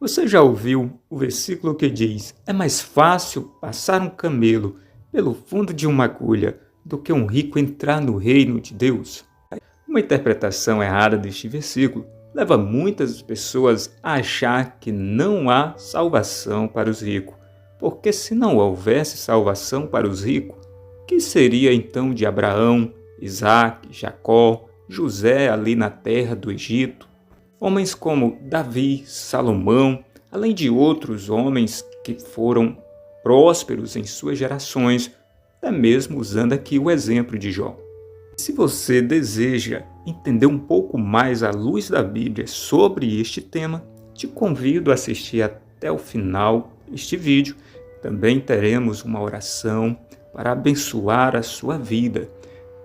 Você já ouviu o versículo que diz: é mais fácil passar um camelo pelo fundo de uma agulha do que um rico entrar no reino de Deus? Uma interpretação errada deste versículo leva muitas pessoas a achar que não há salvação para os ricos, porque se não houvesse salvação para os ricos, que seria então de Abraão, Isaque, Jacó, José ali na terra do Egito? Homens como Davi, Salomão, além de outros homens que foram prósperos em suas gerações, até mesmo usando aqui o exemplo de Jó. Se você deseja entender um pouco mais à luz da Bíblia sobre este tema, te convido a assistir até o final este vídeo. Também teremos uma oração para abençoar a sua vida.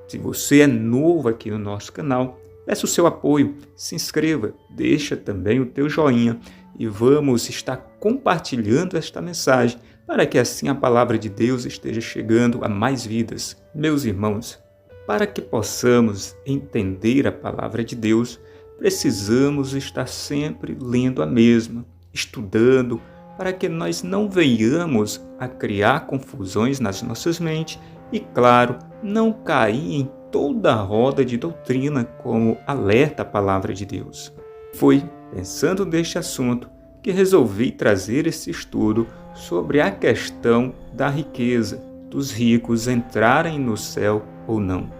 Se você é novo aqui no nosso canal, peço o seu apoio, se inscreva, deixa também o teu joinha e vamos estar compartilhando esta mensagem para que assim a palavra de Deus esteja chegando a mais vidas. Meus irmãos, para que possamos entender a palavra de Deus, precisamos estar sempre lendo a mesma, estudando, para que nós não venhamos a criar confusões nas nossas mentes e, claro, não cair em toda a roda de doutrina como alerta a palavra de Deus. Foi pensando neste assunto que resolvi trazer esse estudo sobre a questão da riqueza, dos ricos entrarem no céu ou não.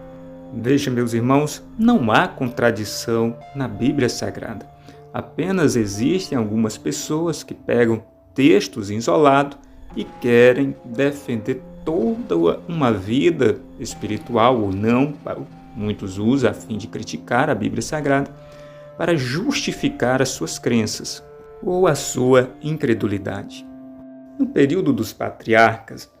Veja, meus irmãos, não há contradição na Bíblia Sagrada. Apenas existem algumas pessoas que pegam textos isolados e querem defender toda uma vida espiritual ou não, muitos usam a fim de criticar a Bíblia Sagrada, para justificar as suas crenças ou a sua incredulidade. No período dos patriarcas,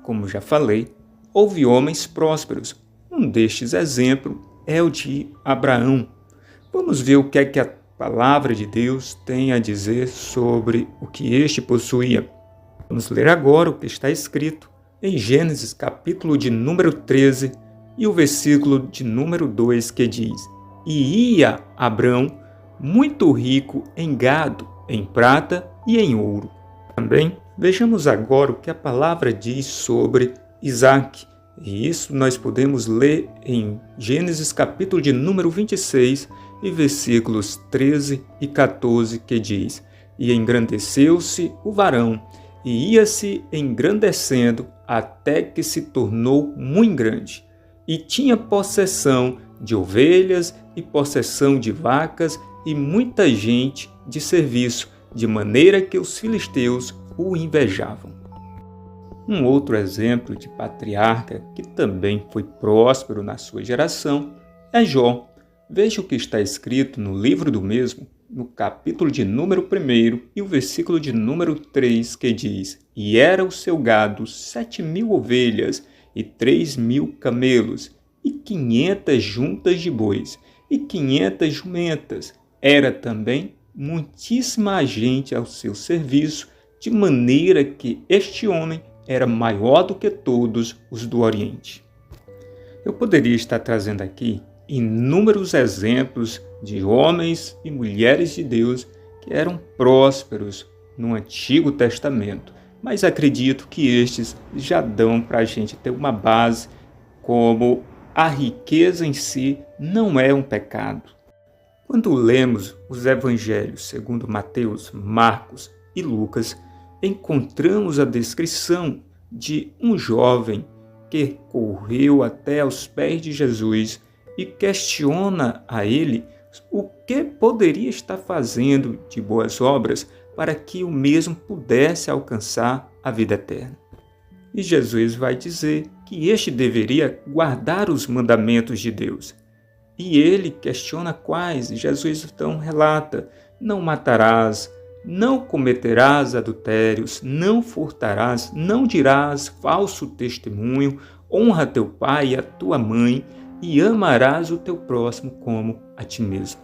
como já falei, houve homens prósperos. Um destes exemplos é o de Abraão. Vamos ver o que é que a palavra de Deus tem a dizer sobre o que este possuía. Vamos ler agora o que está escrito em Gênesis, capítulo de número 13, e o versículo de número 2, que diz: E ia Abrão muito rico em gado, em prata e em ouro. Também vejamos agora o que a palavra diz sobre Isaque. E isso nós podemos ler em Gênesis, capítulo de número 26, e versículos 13 e 14, que diz: E engrandeceu-se o varão, e ia-se engrandecendo até que se tornou muito grande, e tinha possessão de ovelhas e possessão de vacas e muita gente de serviço, de maneira que os filisteus o invejavam. Um outro exemplo de patriarca que também foi próspero na sua geração é Jó. Veja o que está escrito no livro do mesmo, no capítulo de número 1 e o versículo de número 3, que diz: E era o seu gado 7.000 ovelhas e 3.000 camelos e 500 juntas de bois e 500 jumentas. Era também muitíssima gente ao seu serviço, de maneira que este homem era maior do que todos os do Oriente. Eu poderia estar trazendo aqui inúmeros exemplos de homens e mulheres de Deus que eram prósperos no Antigo Testamento, mas acredito que estes já dão para a gente ter uma base como a riqueza em si não é um pecado. Quando lemos os evangelhos segundo Mateus, Marcos e Lucas, encontramos a descrição de um jovem que correu até aos pés de Jesus e questiona a ele o que poderia estar fazendo de boas obras para que o mesmo pudesse alcançar a vida eterna. E Jesus vai dizer que este deveria guardar os mandamentos de Deus. E ele questiona quais, e Jesus então relata: não matarás, não cometerás adultérios, não furtarás, não dirás falso testemunho, honra teu pai e a tua mãe, e amarás o teu próximo como a ti mesmo.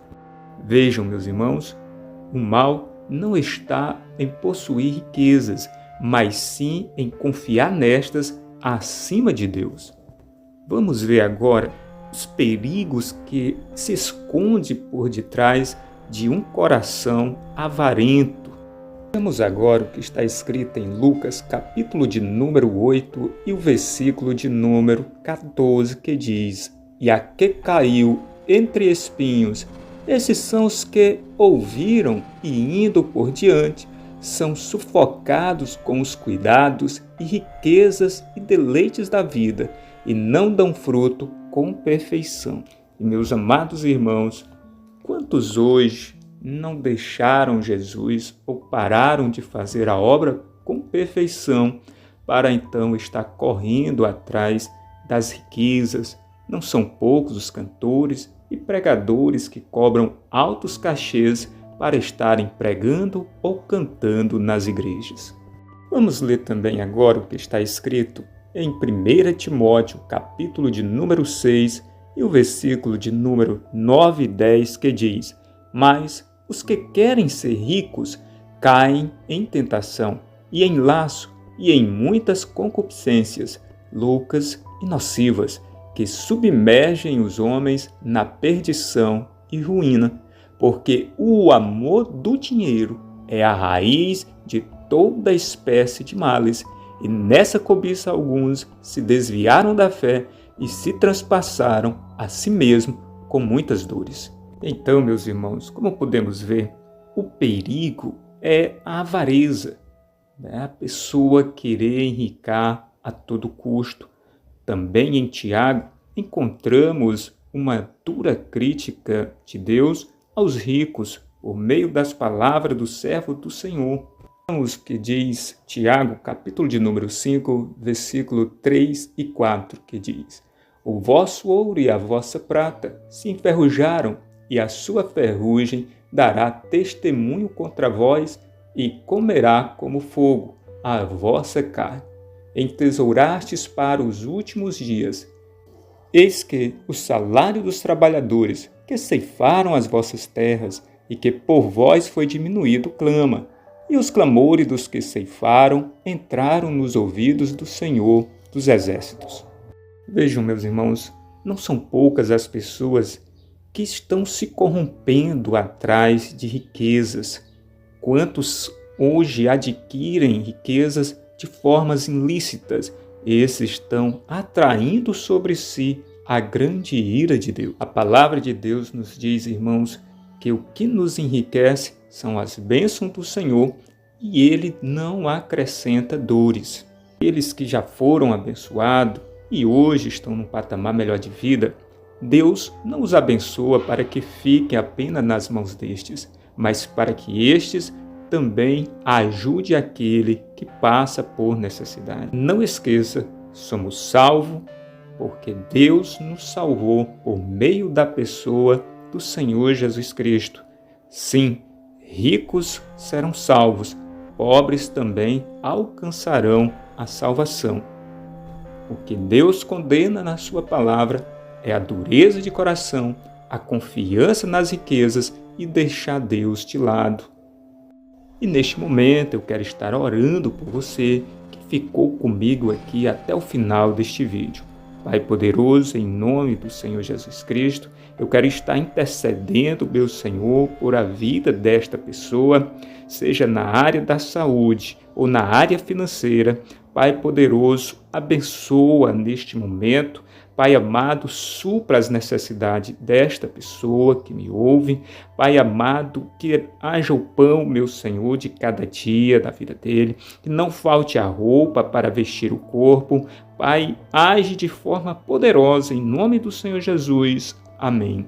Vejam, meus irmãos, o mal não está em possuir riquezas, mas sim em confiar nestas acima de Deus. Vamos ver agora os perigos que se esconde por detrás de um coração avarento. Vemos agora o que está escrito em Lucas, capítulo de número 8 e o versículo de número 14, que diz: E a que caiu entre espinhos, esses são os que ouviram e, indo por diante, são sufocados com os cuidados e riquezas e deleites da vida, e não dão fruto com perfeição. E, meus amados irmãos, quantos hoje não deixaram Jesus ou pararam de fazer a obra com perfeição para então estar correndo atrás das riquezas? Não são poucos os cantores e pregadores que cobram altos cachês para estarem pregando ou cantando nas igrejas. Vamos ler também agora o que está escrito em 1 Timóteo, capítulo de número 6 e o versículo de número 9 e 10, que diz: Mas os que querem ser ricos caem em tentação e em laço e em muitas concupiscências loucas e nocivas, que submergem os homens na perdição e ruína, porque o amor do dinheiro é a raiz de toda espécie de males, e nessa cobiça alguns se desviaram da fé e se transpassaram a si mesmo com muitas dores. Então, meus irmãos, como podemos ver, o perigo é a avareza, a pessoa querer enricar a todo custo. Também em Tiago encontramos uma dura crítica de Deus aos ricos por meio das palavras do servo do Senhor. Vamos que diz Tiago, capítulo de número 5, versículo 3 e 4, que diz: O vosso ouro e a vossa prata se enferrujaram, e a sua ferrugem dará testemunho contra vós, e comerá como fogo a vossa carne. Entesourastes para os últimos dias. Eis que o salário dos trabalhadores que ceifaram as vossas terras e que por vós foi diminuído clama, e os clamores dos que ceifaram entraram nos ouvidos do Senhor dos Exércitos. Vejam, meus irmãos, não são poucas as pessoas que estão se corrompendo atrás de riquezas. Quantos hoje adquirem riquezas de formas ilícitas? Esses estão atraindo sobre si a grande ira de Deus. A palavra de Deus nos diz, irmãos, que o que nos enriquece são as bênçãos do Senhor e Ele não acrescenta dores. Eles que já foram abençoados e hoje estão num patamar melhor de vida, Deus não os abençoa para que fiquem apenas nas mãos destes, mas para que estes também ajude aquele que passa por necessidade. Não esqueça, somos salvos porque Deus nos salvou por meio da pessoa do Senhor Jesus Cristo. Sim, ricos serão salvos, pobres também alcançarão a salvação. O que Deus condena na sua palavra é a dureza de coração, a confiança nas riquezas e deixar Deus de lado. E neste momento eu quero estar orando por você que ficou comigo aqui até o final deste vídeo. Pai poderoso, em nome do Senhor Jesus Cristo, eu quero estar intercedendo, meu Senhor, por a vida desta pessoa, seja na área da saúde ou na área financeira. Pai poderoso, abençoa neste momento. Pai amado, supra as necessidades desta pessoa que me ouve. Pai amado, que haja o pão, meu Senhor, de cada dia da vida dele, que não falte a roupa para vestir o corpo. Pai, age de forma poderosa em nome do Senhor Jesus. Amém.